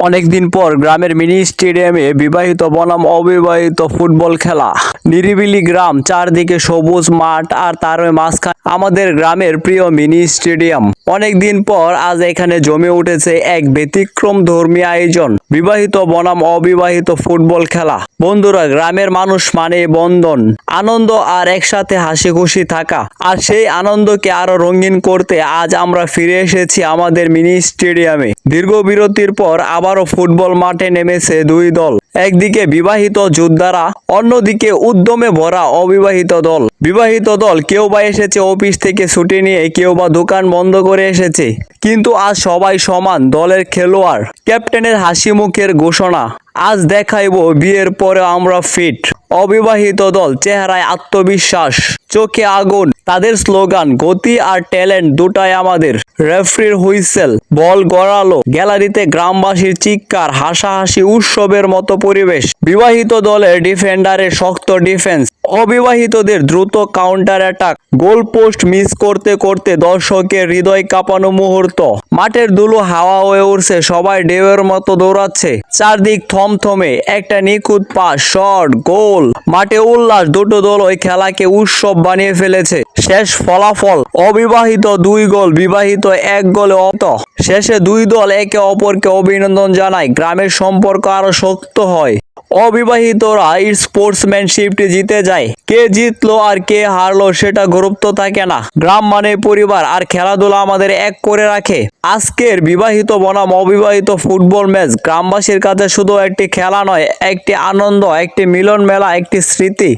অনেকদিন পর গ্রামের মিনি স্টেডিয়ামে বিবাহিত বনাম অবিবাহিত ফুটবল খেলা। নিরিবিলি গ্রাম, চারদিকে সবুজ মাঠ আর তার মাঝখানে আমাদের গ্রামের প্রিয় মিনি স্টেডিয়াম। অনেকদিন পর আজ এখানে জমে উঠেছে এক ব্যতিক্রম ধর্মী আয়োজন, বিবাহিত বনাম অবিবাহিত ফুটবল খেলা। বন্ধুরা, গ্রামের মানুষ মানে বন্ধন, আনন্দ আর একসাথে হাসি খুশি থাকা। আর সেই আনন্দকে আরো রঙিন করতে আজ আমরা ফিরে এসেছি আমাদের মিনি স্টেডিয়ামে। দীর্ঘ বিরতির পর আবারও ফুটবল মাঠে নেমেছে দুই দল। একদিকে বিবাহিত যোদ্ধারা, অন্যদিকে উদ্যমে ভরা অবিবাহিত দল। বিবাহিত দল কেউ বা এসেছে অফিস থেকে ছুটি নিয়ে, কেউ বা দোকান বন্ধ করে এসেছে, কিন্তু আজ সবাই সমান। দলের খেলোয়াড়, ক্যাপ্টেনের হাসি মুখের ঘোষণা, আজ দেখাইবো বিয়ের পরে আমরা ফিট। অবিবাহিত দল, চেহারায় আত্মবিশ্বাস, চোখে আগুন। তাদের স্লোগান, গতি আর ট্যালেন্ট দুটাই আমাদের। রেফারির হুইসেল, বল গড়ালো, গ্যালারিতে গ্রামবাসীর চিৎকার, হাসাহাসি, উৎসবের মতো পরিবেশ। বিবাহিত দলের ডিফেন্ডারের শক্ত ডিফেন্স, অবিবাহিতদের দ্রুত counter attack. Goal post miss করতে করতে দর্শকের হৃদয় কাঁপানো মুহূর্ত। মাঠের ধুলো হাওয়া হয়ে উঠছে, সবাই ঢেউয়ের মতো দৌড়াচ্ছে। চারদিক থমথমে, একটা নিখুঁত পাস, শট, গোল। মাঠে উল্লাস, দুটো দল ওই খেলাকে উৎসব বানিয়ে ফেলেছে। শেষ ফলাফল, অবিবাহিত 2 গোল, বিবাহিত 1 গোলে অন্ত। শেষে দুই দল একে অপরকে অভিনন্দন জানায়, গ্রামের সম্পর্ক আরো শক্ত হয়। অবিবাহিতরা স্পোর্টসম্যানশিপটি জিতে যায়। কে জিতলো আর কে হারলো সেটা গুরুত্ব থাকে না। গ্রাম মানে পরিবার, আর খেলাধুলা আমাদের এক করে রাখে। আজকের বিবাহিত বনাম অবিবাহিত ফুটবল ম্যাচ গ্রামবাসীর কাছে শুধু একটি খেলা নয়, একটি আনন্দ, একটি মিলন মেলা, একটি স্মৃতি।